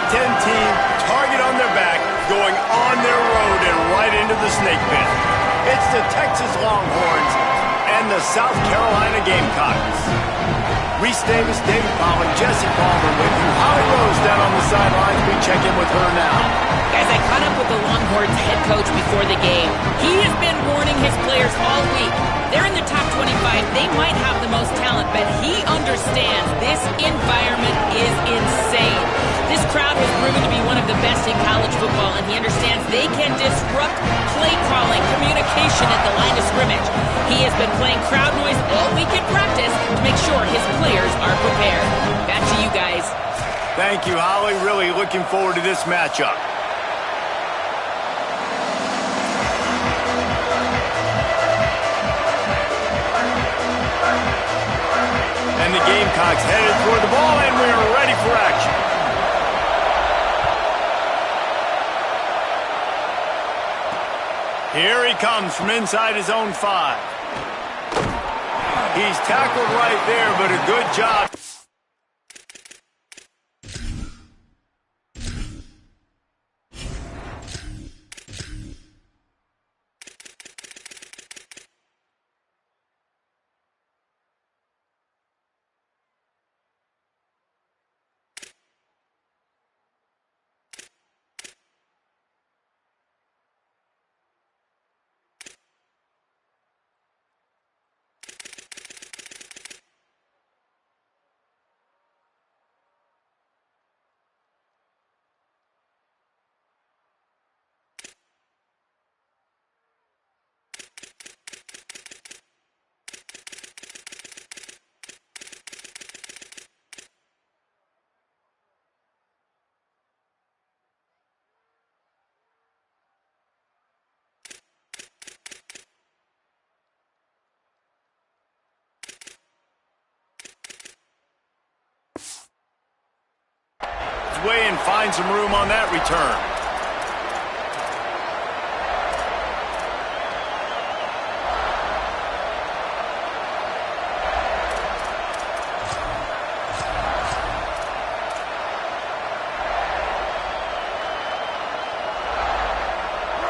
Ten team, target on their back, going on their road and right into the snake pit. It's the Texas Longhorns and the South Carolina Gamecocks. Reese Davis, David Powell, Jesse Palmer with you. Holly Rose down on the sidelines. We check in with her now. Guys, I caught up with the Longhorns head coach before the game. He has been warning his players all week. They're in the top 25. They might have the most talent, but he understands this environment is insane. This crowd has proven to be one of the best in college football, and he understands they can disrupt play calling, communication at the line of scrimmage. He has been playing crowd noise all week in practice to make sure his players are prepared. Back to you guys. Thank you, Holly. Really looking forward to this matchup. And the Gamecocks headed toward the ball, and we're ready for action. Here he comes from inside his own 5. He's tackled right there, but a good job. Way and find some room on that return.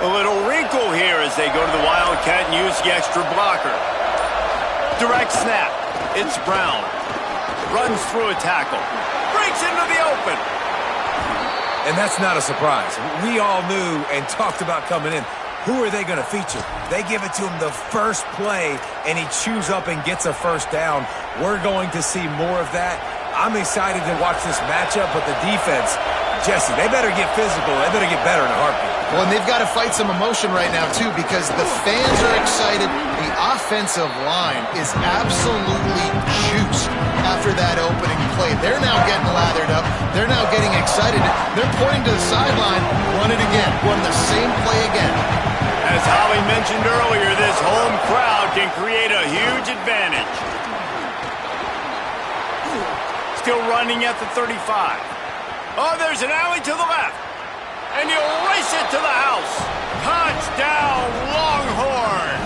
A little wrinkle here as they go to the Wildcat and use the extra blocker. Direct snap. It's Brown. Runs through a tackle. Breaks into the open. And that's not a surprise. We all knew and talked about coming in. Who are they going to feature? They give it to him the first play, and he chews up and gets a first down. We're going to see more of that. I'm excited to watch this matchup, but the defense, Jesse, they better get physical. They better get better in a heartbeat. Well, and they've got to fight some emotion right now, too, because the fans are excited. The offensive line is absolutely juiced after that opening play. They're now getting lathered up. They're now getting excited. They're pointing to the sideline. Run it again. Run the same play again. As Holly mentioned earlier, this home crowd can create a huge advantage. Still running at the 35. Oh, there's an alley to the left. And you race it to the house. Touchdown, Longhorn.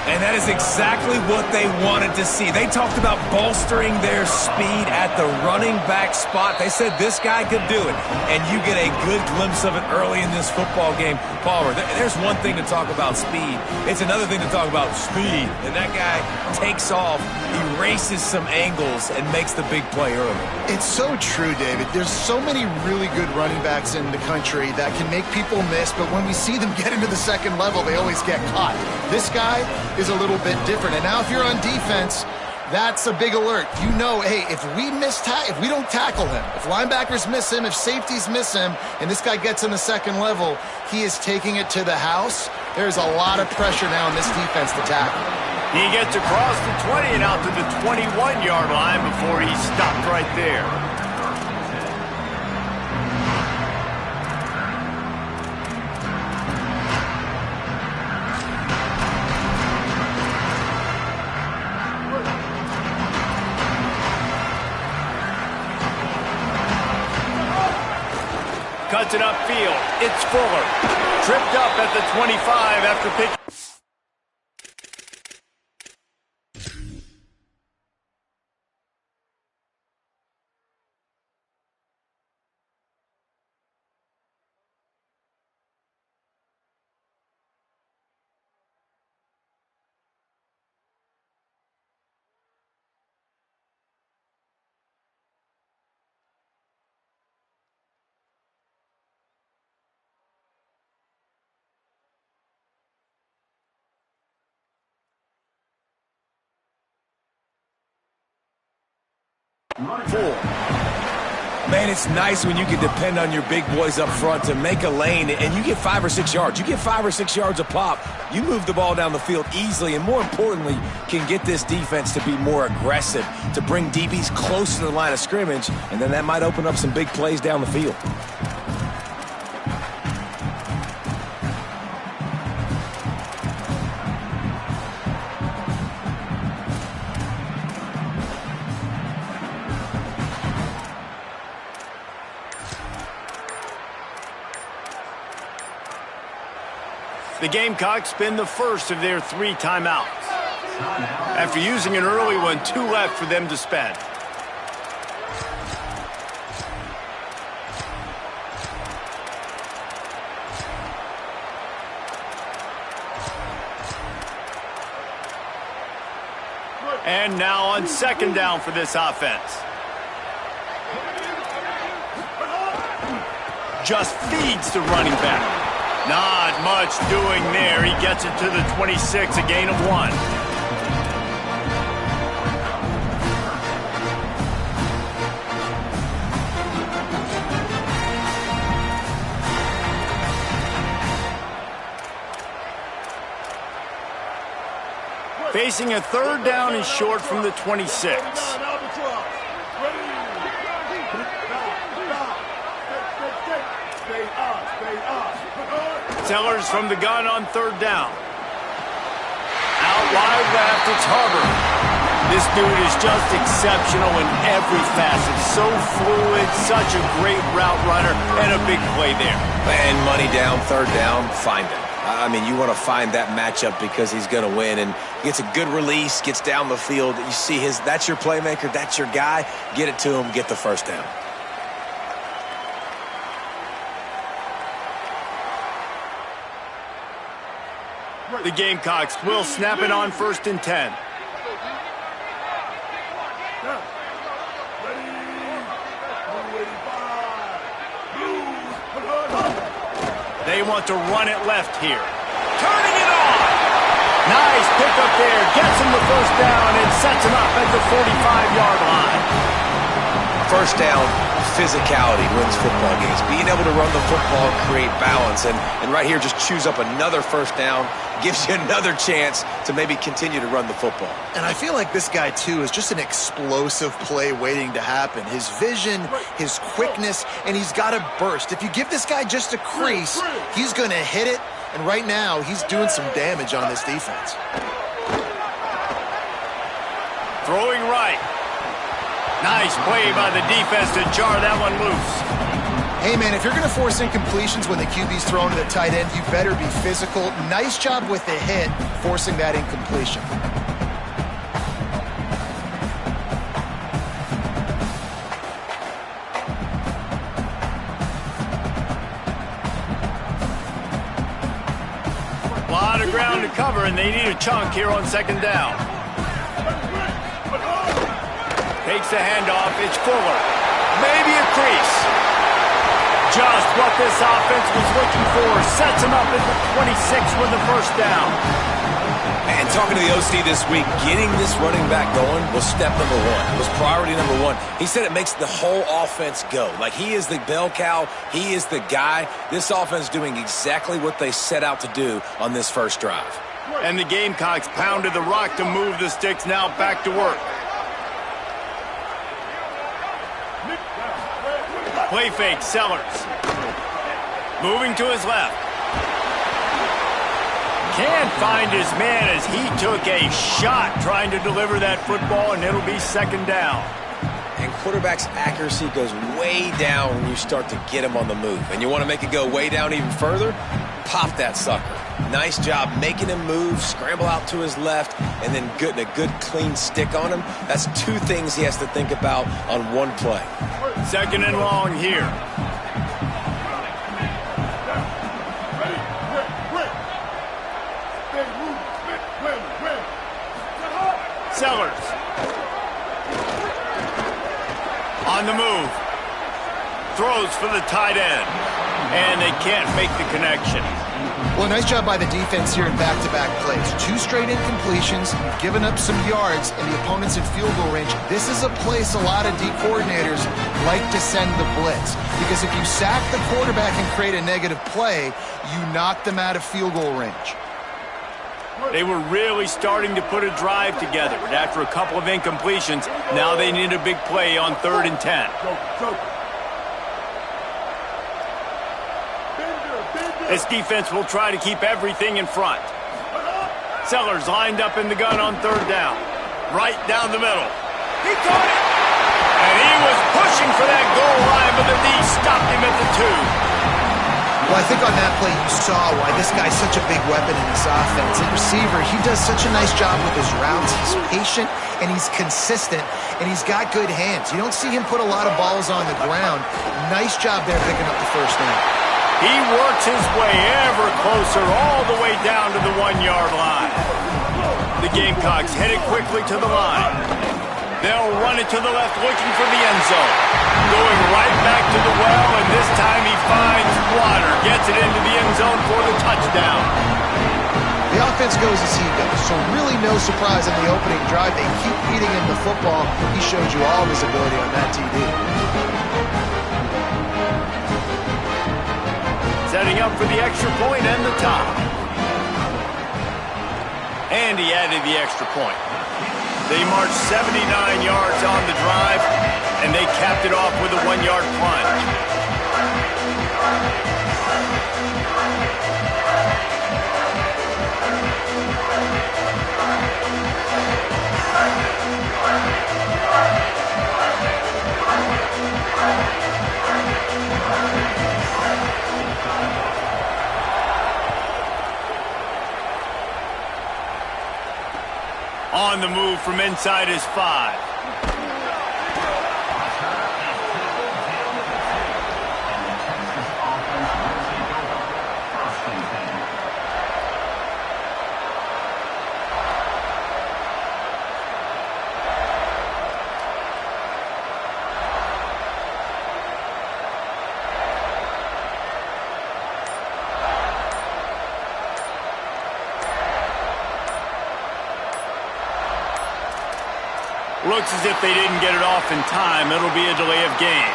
And that is exactly what they wanted to see. They talked about bolstering their speed at the running back spot. They said this guy could do it. And you get a good glimpse of it early in this football game. Palmer, there's one thing to talk about speed. It's another thing to talk about speed. And that guy takes off, erases some angles, and makes the big play early. It's so true, David. There's so many really good running backs in the country that can make people miss, but when we see them get into the second level, they always get caught. This guy is a little bit different. And now if you're on defense, that's a big alert. You know, hey, if we don't tackle him, if linebackers miss him, if safeties miss him, and this guy gets in the second level, he is taking it to the house. There's a lot of pressure now in this defense to tackle. He gets across the 20 and out to the 21-yard line before he stopped right there. Cuts it upfield. It's Fuller. Tripped up at the 25 after picking. Man, it's nice when you can depend on your big boys up front to make a lane, and you get 5 or 6 yards. You get 5 or 6 yards a pop. You move the ball down the field easily, and more importantly, can get this defense to be more aggressive, to bring DBs close to the line of scrimmage, and then that might open up some big plays down the field. The Gamecocks spend the first of their 3 timeouts. After using an early one, 2 left for them to spend. And now on 2nd down for this offense. Just feeds the running back. Not much doing there. He gets it to the 26, a gain of 1. Facing a 3rd down and short from the 26. Sellers from the gun on 3rd down. Out wide left, it's Hubbard. This dude is just exceptional in every facet. So fluid, such a great route runner, and a big play there. And money down, 3rd down, find him. I mean, you want to find that matchup because he's going to win, and gets a good release, gets down the field. You see that's your playmaker, that's your guy. Get it to him, get the 1st down. The Gamecocks will snap it on 1st and 10. They want to run it left here. Turning it on! Nice pickup there. Gets him the 1st down and sets him up at the 45-yard line. 1st down, physicality wins football games. Being able to run the football and create balance. And right here, just choose up another 1st down. Gives you another chance to maybe continue to run the football. And I feel like this guy, too, is just an explosive play waiting to happen. His vision, his quickness, and he's got a burst. If you give this guy just a crease, he's going to hit it. And right now, he's doing some damage on this defense. Throwing right. Nice play by the defense to jar that one loose. Hey, man, if you're going to force incompletions when the QB's thrown to the tight end, you better be physical. Nice job with the hit, forcing that incompletion. A lot of ground to cover, and they need a chunk here on 2nd down. Takes the handoff. It's Fuller. Maybe a crease. Just what this offense was looking for. Sets him up at the 26 with the 1st down. And talking to the OC this week, getting this running back going was step number 1. It was priority number 1. He said it makes the whole offense go. Like, he is the bell cow. He is the guy. This offense doing exactly what they set out to do on this 1st drive. And the Gamecocks pounded the rock to move the sticks. Now back to work. Play fake, Sellers. Moving to his left. Can't find his man as he took a shot trying to deliver that football, and it'll be 2nd down. And quarterback's accuracy goes way down when you start to get him on the move. And you want to make it go way down even further? Pop that sucker. Nice job making him move, scramble out to his left, and then getting a good clean stick on him. That's 2 things he has to think about on one play. 2nd and long here. Sellers. On the move. Throws for the tight end. And they can't make the connection. Well, nice job by the defense here in back-to-back plays. 2 straight incompletions, given up some yards, and the opponent's in field goal range. This is a place a lot of D coordinators like to send the blitz, because if you sack the quarterback and create a negative play, you knock them out of field goal range. They were really starting to put a drive together, but after a couple of incompletions, now they need a big play on 3rd and 10. This defense will try to keep everything in front. Sellers lined up in the gun on 3rd down. Right down the middle. He caught it! And he was pushing for that goal line, but the D stopped him at the 2. Well, I think on that play you saw why this guy's such a big weapon in this offense. At receiver, he does such a nice job with his routes. He's patient, and he's consistent, and he's got good hands. You don't see him put a lot of balls on the ground. Nice job there picking up the 1st down. He works his way ever closer all the way down to the 1-yard line. The Gamecocks headed quickly to the line. They'll run it to the left, looking for the end zone. Going right back to the well, and this time he finds water. Gets it into the end zone for the touchdown. The offense goes as he goes, so really no surprise in the opening drive. They keep feeding him the football. He showed you all of his ability on that TD. Setting up for the extra point and the top. And he added the extra point. They marched 79 yards on the drive, and they capped it off with a 1-yard plunge. On the move from inside his 5. Looks as if they didn't get it off in time. It'll be a delay of game.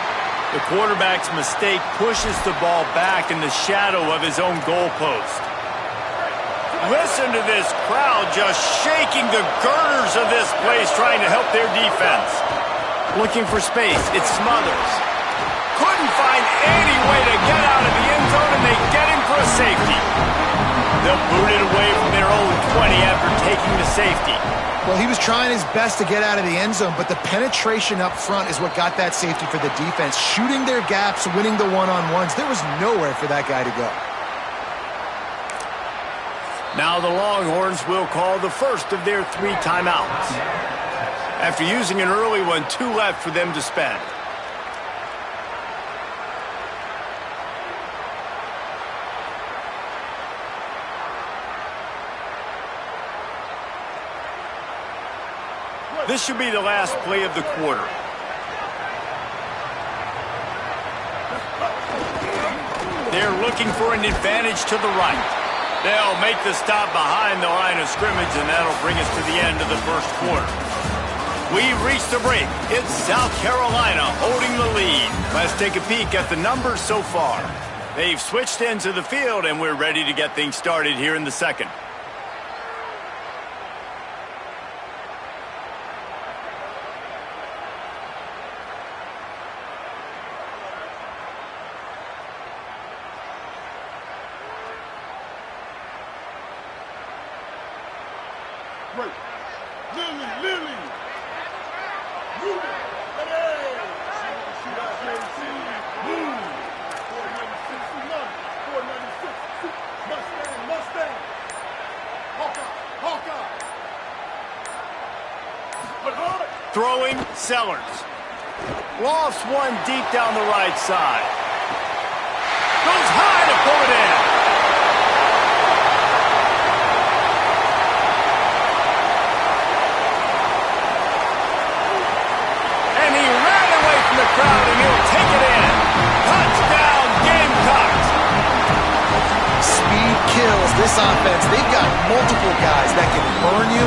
The quarterback's mistake pushes the ball back in the shadow of his own goalpost. Listen to this crowd just shaking the girders of this place, trying to help their defense. Looking for space. It's Smothers. Couldn't find any way to get out of the end zone, and they get him for a safety. They'll boot it away from their own 20 after taking the safety. Well, he was trying his best to get out of the end zone, but the penetration up front is what got that safety for the defense. Shooting their gaps, winning the one-on-ones. There was nowhere for that guy to go. Now the Longhorns will call the first of their 3 timeouts. After using an early one, 2 left for them to spend. This should be the last play of the quarter. They're looking for an advantage to the right. They'll make the stop behind the line of scrimmage, and that'll bring us to the end of the first quarter. We've reached the break. It's South Carolina holding the lead. Let's take a peek at the numbers so far. They've switched into the field, and we're ready to get things started here in the second. Lily. Move it. Move. 496, 496. Mustang. Hawkeye. Throwing, Sellers. Lofts one deep down the right side. Goes high to pull it in. Crowd, and he'll take it in. Touchdown, Gamecocks. Speed kills, this offense, they've got multiple guys that can burn you.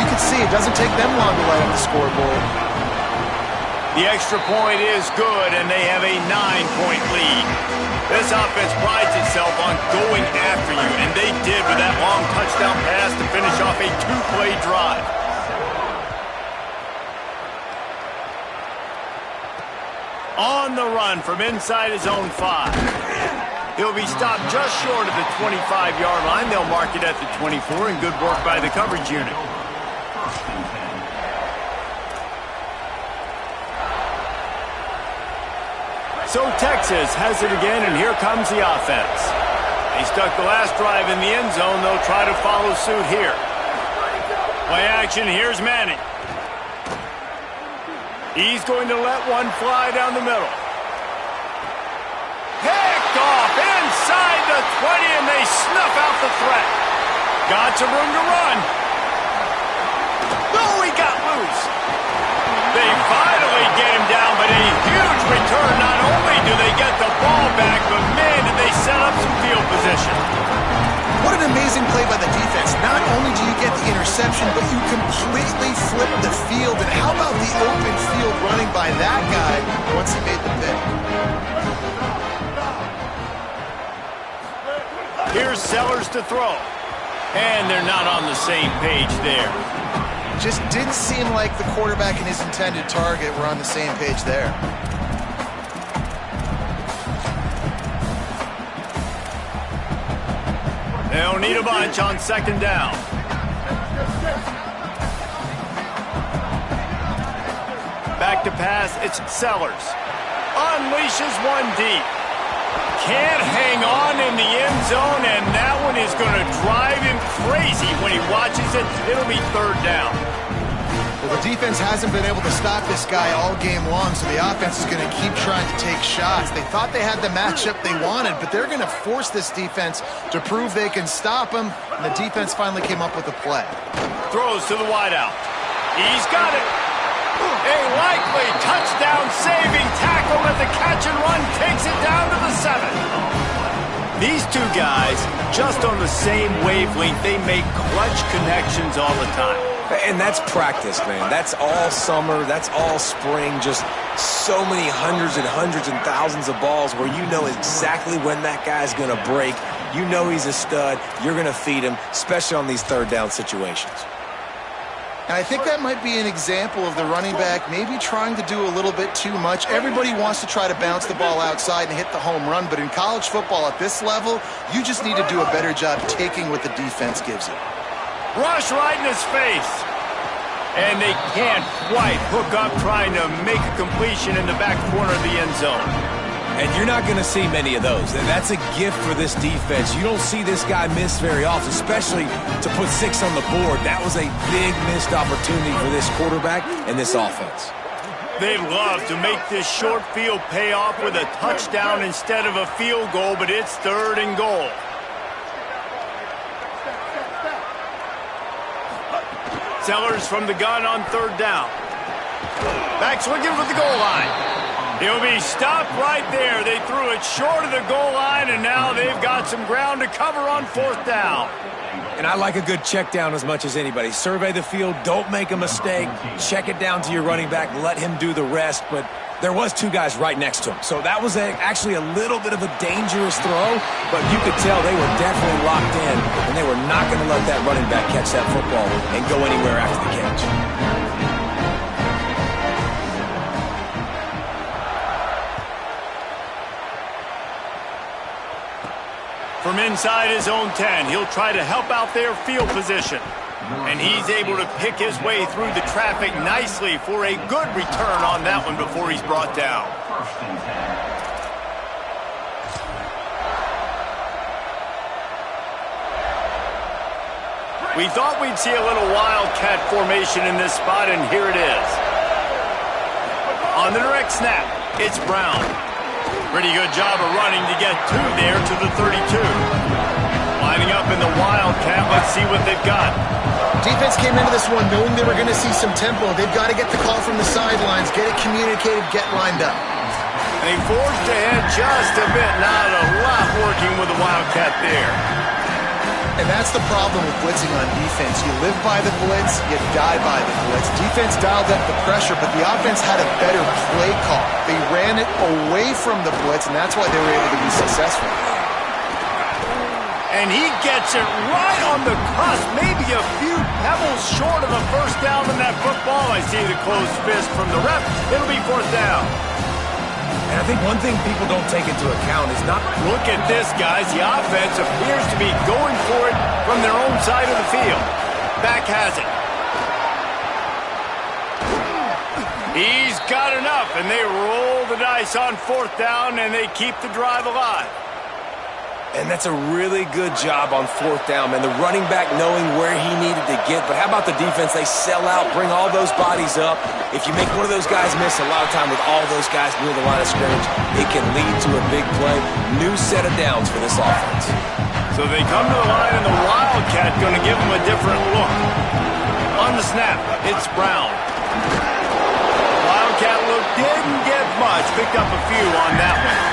You can see it doesn't take them long to light up the scoreboard. The extra point is good, and they have a 9-point lead. This offense prides itself on going after you, and they did with that long touchdown pass to finish off a 2-play drive. On the run from inside his own 5. He'll be stopped just short of the 25-yard line. They'll mark it at the 24, and good work by the coverage unit. So Texas has it again, and here comes the offense. They stuck the last drive in the end zone. They'll try to follow suit here. Play action. Here's Manning. He's going to let one fly down the middle. Picked off inside the 20, and they snuff out the threat. Got some room to run. Oh, he got loose. They finally get him down, but a huge return. Not only do they get the ball back, but man, did they set up some field position. What an amazing play by the defense. Not only do you get the interception, but you completely flip the field. And how about the open field running by that guy once he made the pick? Here's Sellers to throw. And they're not on the same page there. Just didn't seem like the quarterback and his intended target were on the same page there. They'll need a bunch on second down. Back to pass, it's Sellers. Unleashes one deep. Can't hang on in the end zone, and that one is going to drive him crazy when he watches it. It'll be third down. Well, the defense hasn't been able to stop this guy all game long, so the offense is going to keep trying to take shots. They thought they had the matchup they wanted, but they're going to force this defense to prove they can stop him, and the defense finally came up with a play. Throws to the wideout. He's got it. A likely touchdown-saving tackle at the catch and run takes it down to the 7. These two guys, just on the same wavelength, they make clutch connections all the time. And that's practice, man. That's all summer. That's all spring. Just so many hundreds and hundreds and thousands of balls where you know exactly when that guy's going to break. You know he's a stud. You're going to feed him, especially on these third down situations. And I think that might be an example of the running back maybe trying to do a little bit too much. Everybody wants to try to bounce the ball outside and hit the home run, but in college football at this level, you just need to do a better job taking what the defense gives you. Rush right in his face. And they can't quite hook up trying to make a completion in the back corner of the end zone. And you're not going to see many of those. That's a gift for this defense. You don't see this guy miss very often, especially to put 6 on the board. That was a big missed opportunity for this quarterback and this offense. They'd love to make this short field pay off with a touchdown instead of a field goal, but it's 3rd and goal. Sellers from the gun on 3rd down. Back's looking for the goal line. He'll be stopped right there. They threw it short of the goal line, and now they've got some ground to cover on 4th down. And I like a good check down as much as anybody. Survey the field. Don't make a mistake. Check it down to your running back. Let him do the rest. But there was 2 guys right next to him. So that was actually a little bit of a dangerous throw, but you could tell they were definitely locked in, and they were not going to let that running back catch that football and go anywhere after the catch. From inside his own 10, he'll try to help out their field position. And he's able to pick his way through the traffic nicely for a good return on that one before he's brought down. We thought we'd see a little wildcat formation in this spot, and here it is. On the direct snap, it's Brown. Pretty good job of running to get 2 there to the 32. Lining up in the wildcat, let's see what they've got. Defense came into this one knowing they were going to see some tempo. They've got to get the call from the sidelines, get it communicated, get lined up. They forged ahead just a bit. Not a lot working with the wildcat there. And that's the problem with blitzing on defense. You live by the blitz, you die by the blitz. Defense dialed up the pressure, but the offense had a better play call. They ran it away from the blitz, and that's why they were able to be successful. And he gets it right on the cusp, maybe a few pebbles short of a first down in that football. I see the closed fist from the ref. It'll be fourth down. And I think one thing people don't take into account is not... Look at this, guys. The offense appears to be going for it from their own side of the field. Back has it. He's got enough, and they roll the dice on fourth down, and they keep the drive alive. And that's a really good job on fourth down, man. The running back knowing where he needed to get. But how about the defense? They sell out, bring all those bodies up. If you make one of those guys miss, a lot of time with all those guys near the line of scrimmage, it can lead to a big play. New set of downs for this offense. So they come to the line, and the Wildcat going to give them a different look. On the snap, it's Brown. Wildcat look didn't get much. Picked up a few on that one.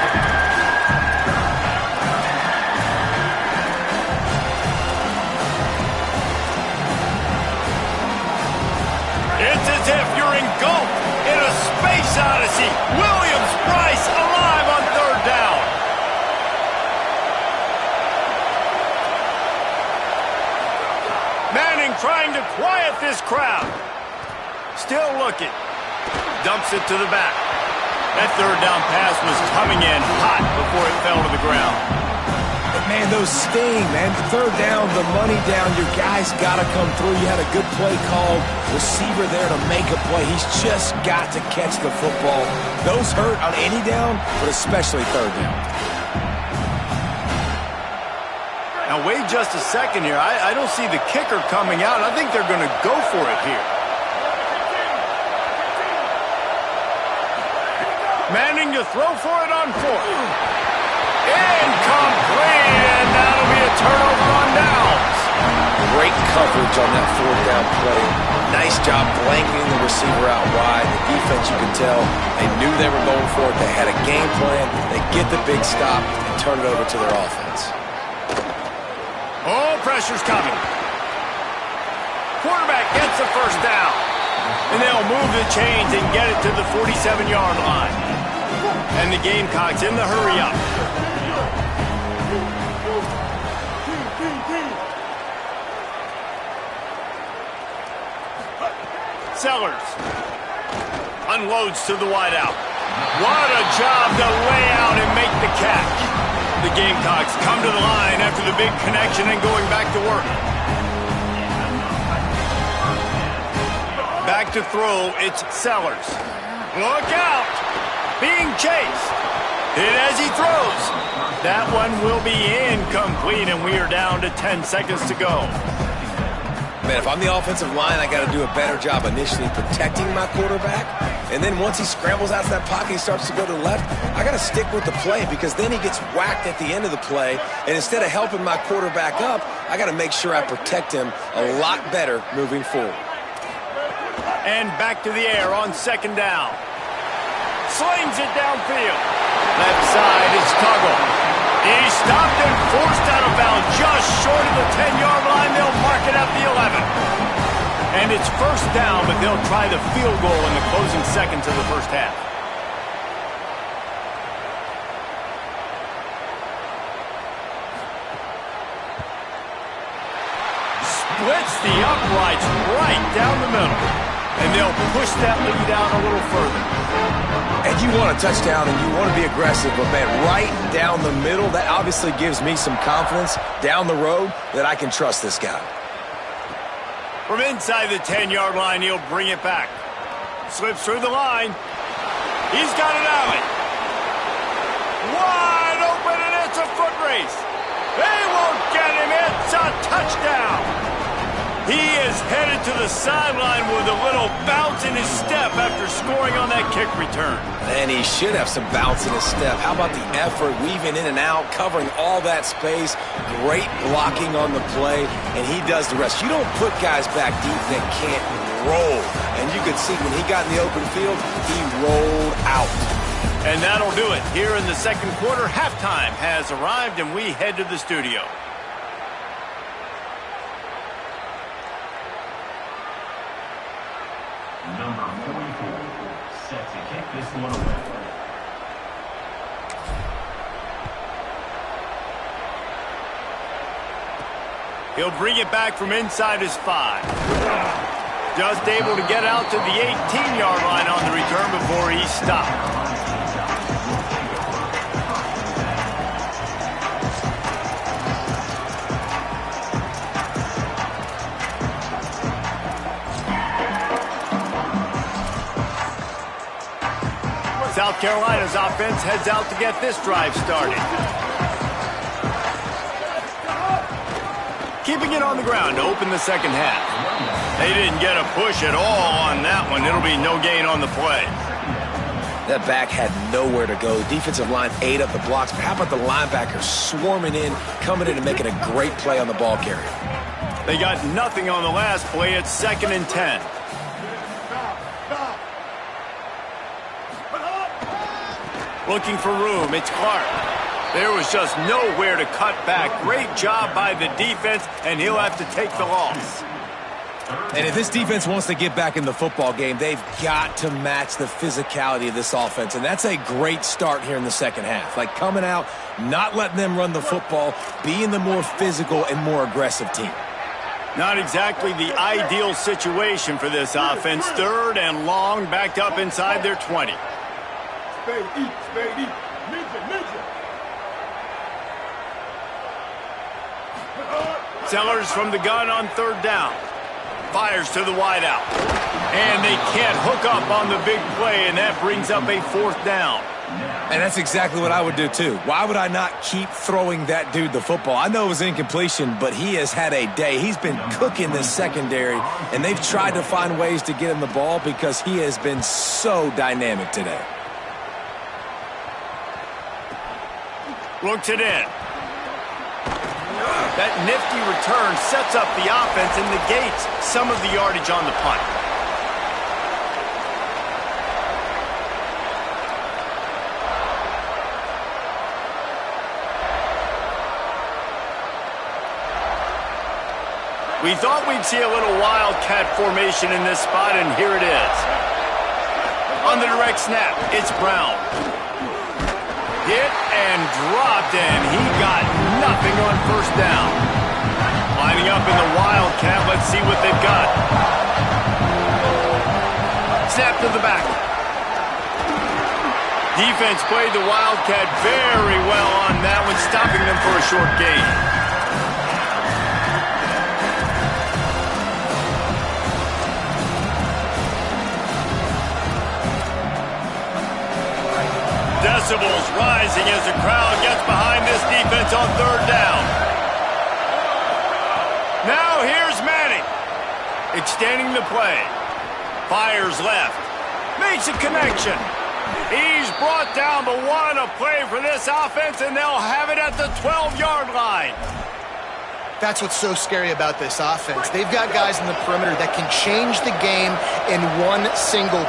It's as if you're engulfed in a space odyssey. Williams-Brice alive on third down. Manning trying to quiet this crowd. Still looking. Dumps it to the back. That third down pass was coming in hot before it fell to the ground. But man, those sting, man. The third down, the money down, your guys got to come through. You had a good play called, receiver there to make a play. He's just got to catch the football. Those hurt on any down, but especially third down. Now wait just a second here. I don't see the kicker coming out. I think they're going to go for it here. Manning to throw for it on fourth. Incomplete, and that'll be a turnover on downs. Great coverage on that fourth down play. Nice job blanketing the receiver out wide. The defense, you could tell, they knew they were going for it. They had a game plan. They get the big stop and turn it over to their offense. Oh, pressure's coming. Quarterback gets the first down. And they'll move the chains and get it to the 47-yard line. And the Gamecocks in the hurry up. Sellers unloads to the wideout. What a job to lay out and make the catch. The Gamecocks come to the line after the big connection and going back to work. Back to throw, it's Sellers. Look out! Being chased. Hit as he throws. That one will be incomplete, and we are down to 10 seconds to go. Man, if I'm the offensive line, I got to do a better job initially protecting my quarterback. And then once he scrambles out of that pocket, he starts to go to the left, I got to stick with the play because then he gets whacked at the end of the play. And instead of helping my quarterback up, I got to make sure I protect him a lot better moving forward. And back to the air on second down. Slings it downfield. Left side, it's Tuggle. He's stopped and forced out of bounds just short of the 10-yard line. They'll mark it at the 11. And it's first down, but they'll try the field goal in the closing seconds of the first half. Splits the uprights right down the middle. And they'll push that lead out a little further. And you want a touchdown and you want to be aggressive, but man, right down the middle, that obviously gives me some confidence down the road that I can trust this guy. From inside the 10-yard line, he'll bring it back. Slips through the line. He's got it alley. Wide open, and it's a foot race. They won't get him. It's a touchdown. He is headed to the sideline with a little bounce in his step after scoring on that kick return. And he should have some bounce in his step. How about the effort, weaving in and out, covering all that space, great blocking on the play, and he does the rest. You don't put guys back deep that can't roll. And you could see when he got in the open field, he rolled out. And that'll do it. Here in the second quarter, halftime has arrived, and we head to the studio. 44, set to kick this one away. He'll bring it back from inside his 5. Just able to get out to the 18-yard line on the return before he stopped. South Carolina's offense heads out to get this drive started. Keeping it on the ground to open the second half. They didn't get a push at all on that one. It'll be no gain on the play. That back had nowhere to go. Defensive line ate up the blocks, but how about the linebackers swarming in, coming in and making a great play on the ball carrier? They got nothing on the last play. It's 2nd and 10. Looking for room. It's Clark. There was just nowhere to cut back. Great job by the defense, and he'll have to take the loss. And if this defense wants to get back in the football game, they've got to match the physicality of this offense. And that's a great start here in the second half. Like coming out, not letting them run the football, being the more physical and more aggressive team. Not exactly the ideal situation for this offense. 3rd and long, backed up inside their 20. Spade eat, ninja, ninja. Sellers from the gun on 3rd down. Fires to the wideout. And they can't hook up on the big play, and that brings up a 4th down. And that's exactly what I would do, too. Why would I not keep throwing that dude the football? I know it was incompletion, but he has had a day. He's been cooking this secondary, and they've tried to find ways to get him the ball because he has been so dynamic today. Looks it in. That nifty return sets up the offense and negates some of the yardage on the punt. We thought we'd see a little wildcat formation in this spot, and here it is. On the direct snap, it's Brown. Hit and dropped, and he got nothing on 1st down. Lining up in the wildcat, let's see what they've got. Snap to the back. Defense played the wildcat very well on that one, stopping them for a short gain. Decibels rising as the crowd gets behind this defense on 3rd down. Now here's Manning. Extending the play. Fires left. Makes a connection. He's brought down, but what a play for this offense, and they'll have it at the 12-yard line. That's what's so scary about this offense. They've got guys in the perimeter that can change the game in one single.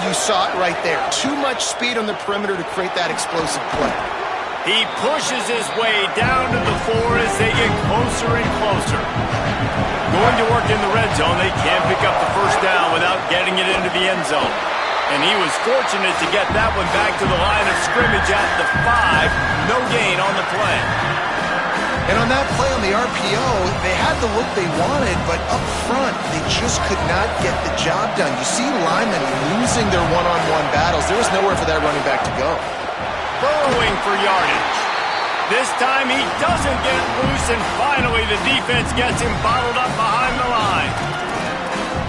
You saw it right there. Too much speed on the perimeter to create that explosive play. He pushes his way down to the 4 as they get closer and closer. Going to work in the red zone, they can't pick up the 1st down without getting it into the end zone. And he was fortunate to get that one back to the line of scrimmage at the 5. No gain on the play. And on that play on the RPO, they had the look they wanted, but up front, they just could not get the job done. You see linemen losing their one-on-one battles. There was nowhere for that running back to go. Burrowing for yardage. This time he doesn't get loose, and finally the defense gets him bottled up behind the line.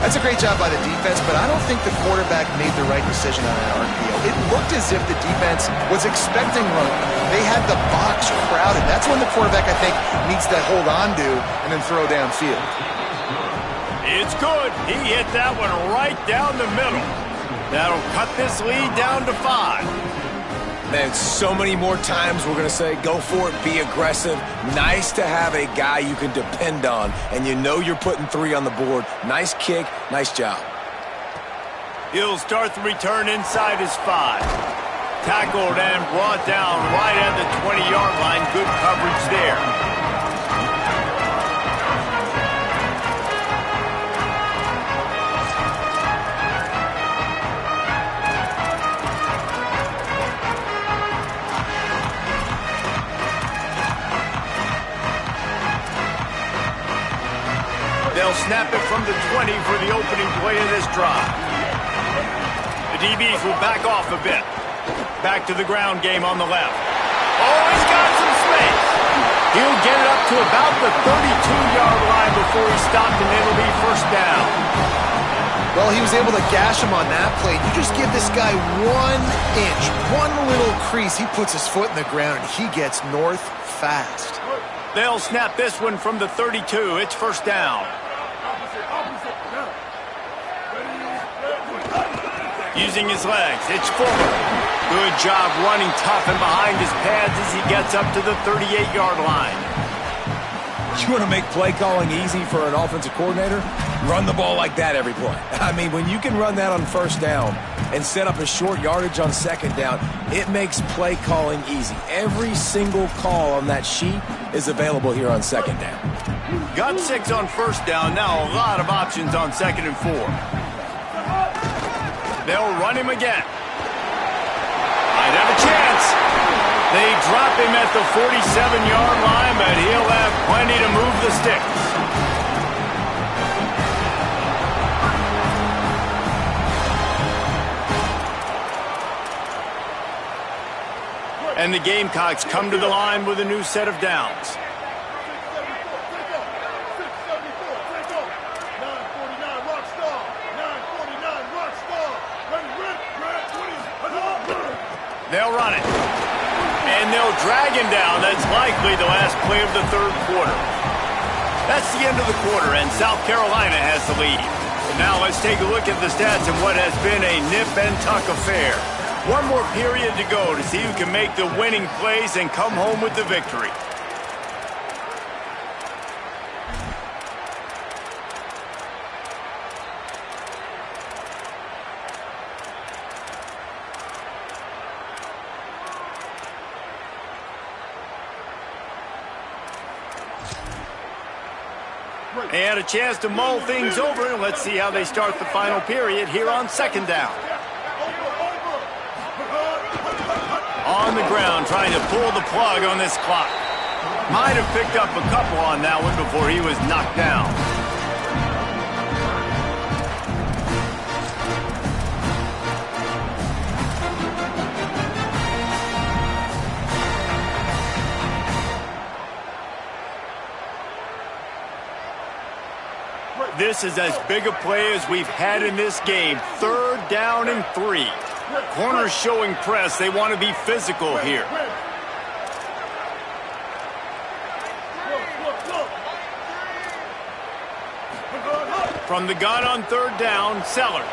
That's a great job by the defense, but I don't think the quarterback made the right decision on that RPO. It looked as if the defense was expecting running. They had the box crowded. That's when the quarterback, I think, needs to hold on to and then throw downfield. It's good. He hit that one right down the middle. That'll cut this lead down to 5. Man, so many more times we're going to say, go for it, be aggressive. Nice to have a guy you can depend on, and you know you're putting 3 on the board. Nice kick, nice job. He'll start the return inside his 5. Tackled and brought down right at the 20-yard line. Good coverage there. snap it from the 20 for the opening play of this drive. The DBs will back off a bit. Back to the ground game on the left. Oh, he's got some space. He'll get it up to about the 32-yard line before he stopped, and it'll be first down. Well, he was able to gash him on that play. You just give this guy 1 inch, one little crease. He puts his foot in the ground, and he gets north fast. They'll snap this one from the 32. It's first down. Using his legs, it's Fuller. Good job running tough and behind his pads as he gets up to the 38-yard line. You want to make play calling easy for an offensive coordinator? Run the ball like that every play. I mean, when you can run that on first down and set up a short yardage on second down, it makes play calling easy. Every single call on that sheet is available here on second down. Got 6 on first down. Now a lot of options on second and 4. They'll run him again. Might have a chance. They drop him at the 47-yard line, but he'll have plenty to move the sticks. And the Gamecocks come to the line with a new set of downs. They'll run it. And they'll drag him down. That's likely the last play of the third quarter. That's the end of the quarter, and South Carolina has the lead. Now let's take a look at the stats of what has been a nip-and-tuck affair. One more period to go to see who can make the winning plays and come home with the victory. They had a chance to mull things over. Let's see how they start the final period here on second down. On the ground, trying to pull the plug on this clock. Might have picked up a couple on that one before he was knocked down. This is as big a play as we've had in this game. 3rd down and 3. Corners showing press. They want to be physical here. From the gun on 3rd down, Sellers.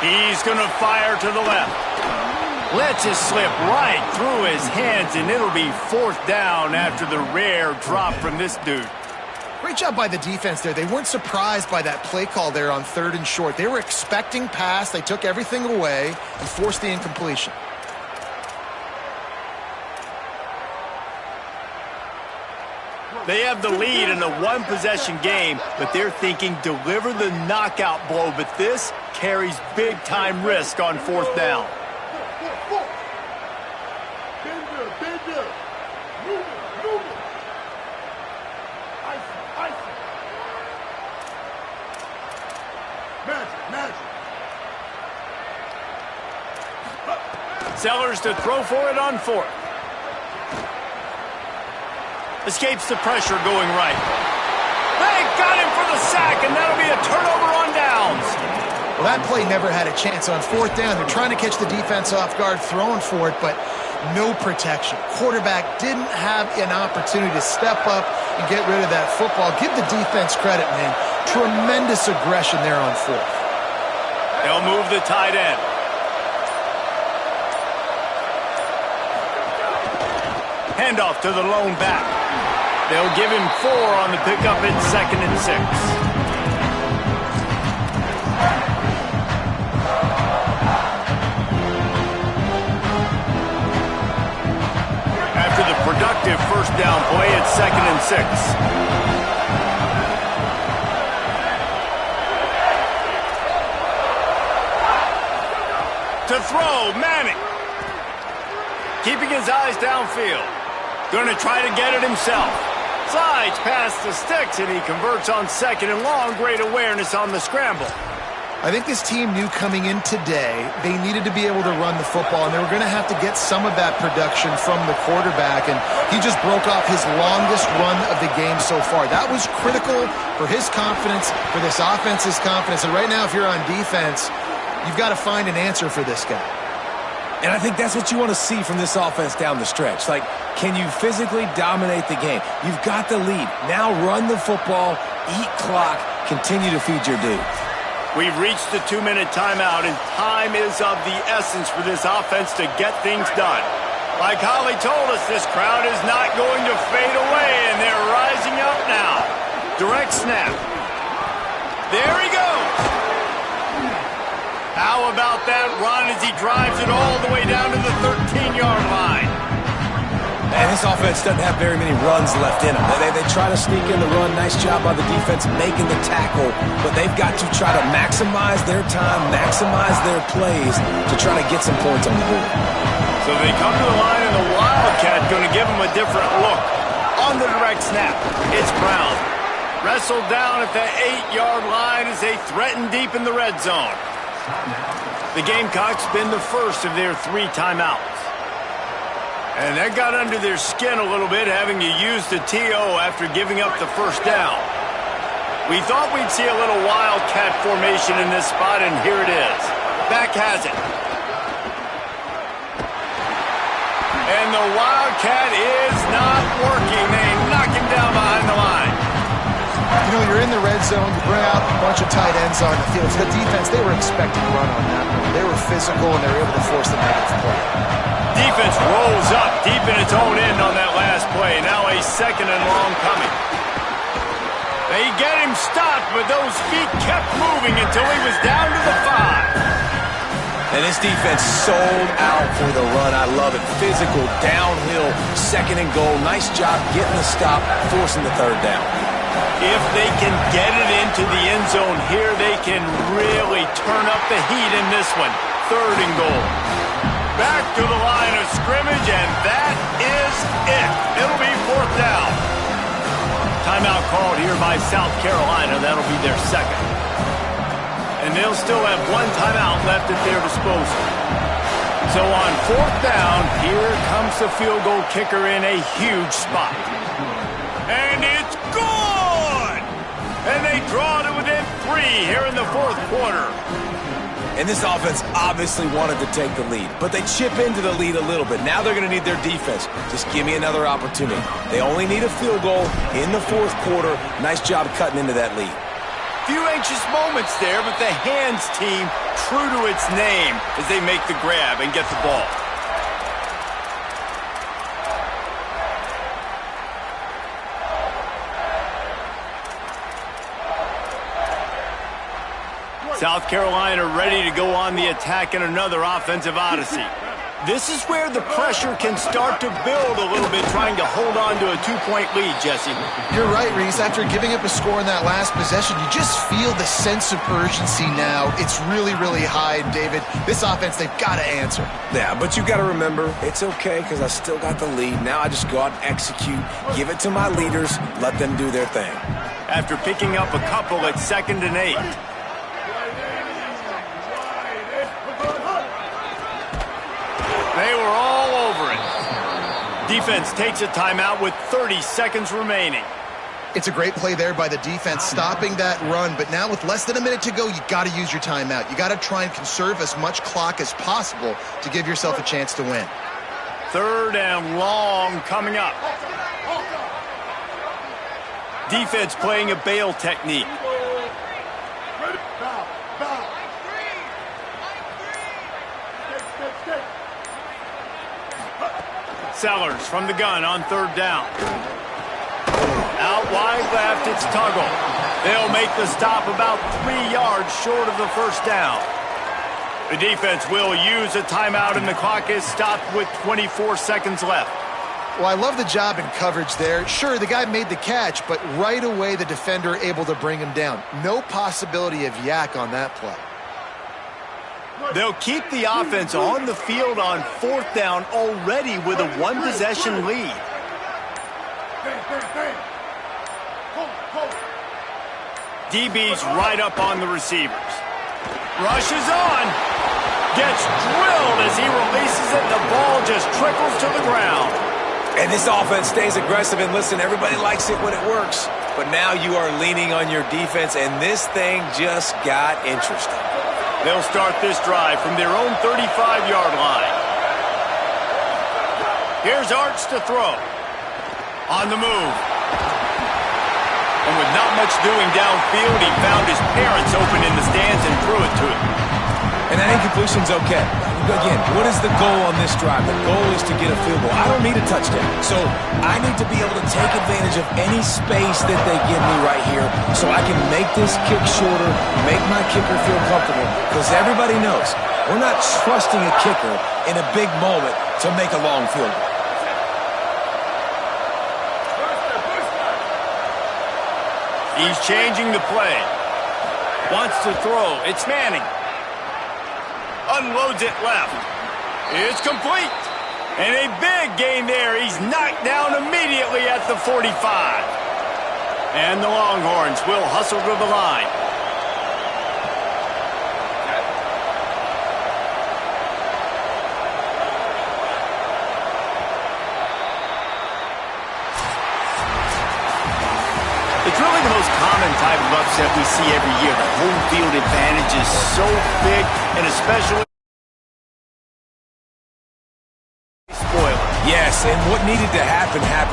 He's going to fire to the left. Lets it slip right through his hands, and it'll be 4th down after the rare drop from this dude. Great job by the defense there. They weren't surprised by that play call there on 3rd and short. They were expecting pass. They took everything away and forced the incompletion. They have the lead in a one-possession game, but they're thinking deliver the knockout blow. But this carries big-time risk on 4th down. Sellers to throw for it on 4th. Escapes the pressure going right. They got him for the sack, and that'll be a turnover on downs. Well, that play never had a chance on 4th down. They're trying to catch the defense off guard, throwing for it, but no protection. Quarterback didn't have an opportunity to step up and get rid of that football. Give the defense credit, man. Tremendous aggression there on 4th. They'll move the tight end. Handoff to the lone back. They'll give him 4 on the pickup at 2nd and 6. After the productive 1st down play at 2nd and 6. To throw, Manning. Keeping his eyes downfield. Going to try to get it himself. Slides past the sticks, and he converts on 2nd and long. Great awareness on the scramble. I think this team knew coming in today they needed to be able to run the football, and they were going to have to get some of that production from the quarterback, and he just broke off his longest run of the game so far. That was critical for his confidence, for this offense's confidence, and right now if you're on defense, you've got to find an answer for this guy. And I think that's what you want to see from this offense down the stretch. Like, can you physically dominate the game? You've got the lead. Now run the football, eat clock, continue to feed your dude. We've reached the 2-minute timeout, and time is of the essence for this offense to get things done. Like Holly told us, this crowd is not going to fade away, and they're rising up now. Direct snap. There he goes. How about that run as he drives it all the way down to the 13-yard line? And this offense doesn't have very many runs left in them. They try to sneak in the run. Nice job by the defense making the tackle. But they've got to try to maximize their time, maximize their plays to try to get some points on the board. So they come to the line, and the Wildcat going to give them a different look. On the direct snap, it's Brown. Wrestled down at the 8-yard line as they threaten deep in the red zone. The Gamecocks spin the first of their 3 timeouts. And that got under their skin a little bit, having to use the TO after giving up the first down. We thought we'd see a little Wildcat formation in this spot, and here it is. Back has it. And the Wildcat is not working. They knock him down behind the line. You know, you're in the red zone, you bring out a bunch of tight ends on the field. So the defense, they were expecting to run on that one. They were physical, and they were able to force the negative play. Defense rolls up deep in its own end on that last play. Now a 2nd and long coming. They get him stopped, but those feet kept moving until he was down to the 5. And this defense sold out for the run. I love it. Physical, downhill, 2nd and goal. Nice job getting the stop, forcing the 3rd down. If they can get it into the end zone here, they can really turn up the heat in this one. 3rd and goal. Back to the line of scrimmage, and that is it. It'll be 4th down. Timeout called here by South Carolina. That'll be their 2nd. And they'll still have 1 timeout left at their disposal. So on 4th down, here comes the field goal kicker in a huge spot. And it's good! And they draw to within 3 here in the 4th quarter. And this offense obviously wanted to take the lead, but they chip into the lead a little bit. Now they're going to need their defense. Just give me another opportunity. They only need a field goal in the 4th quarter. Nice job cutting into that lead. Few anxious moments there, but the hands team true to its name as they make the grab and get the ball. South Carolina ready to go on the attack in another offensive odyssey. This is where the pressure can start to build a little bit, trying to hold on to a 2-point lead, Jesse. You're right, Reese. After giving up a score in that last possession, you just feel the sense of urgency now. It's really, really high, David. This offense, they've got to answer. Yeah, but you got to remember, it's okay because I still got the lead. Now I just go out and execute, give it to my leaders, let them do their thing. After picking up a couple at 2nd and 8. They were all over it. Defense takes a timeout with 30 seconds remaining. It's a great play there by the defense, stopping that run. But now with less than a minute to go, you got to use your timeout. You got to try and conserve as much clock as possible to give yourself a chance to win. 3rd and long coming up. Defense playing a bail technique. Sellers from the gun on 3rd down. Out wide left, it's Tuggle. They'll make the stop about 3 yards short of the 1st down. The defense will use a timeout, and the clock is stopped with 24 seconds left. Well, I love the job in coverage there. Sure, the guy made the catch, but right away the defender able to bring him down. No possibility of yak on that play. They'll keep the offense on the field on 4th down already with a 1-possession lead. DB's right up on the receivers. Rushes on. Gets drilled as he releases it. The ball just trickles to the ground. And this offense stays aggressive. And listen, everybody likes it when it works. But now you are leaning on your defense, and this thing just got interesting. They'll start this drive from their own 35-yard line. Here's Arch to throw. On the move. And with not much doing downfield, he found his parents open in the stands and threw it to him. And that incompletion's okay. Again, what is the goal on this drive? The goal is to get a field goal. I don't need a touchdown. So I need to be able to take advantage of any space that they give me right here so I can make this kick shorter, make my kicker feel comfortable. Because everybody knows we're not trusting a kicker in a big moment to make a long field goal. He's changing the play. Wants to throw. It's Manning. Unloads it left. It's complete. And a big gain there. He's knocked down immediately at the 45. And the Longhorns will hustle to the line. It's really the most common type of upset we see every year. The home field advantage is so big, and especially spoiler. Yes, and what needed to happen happened.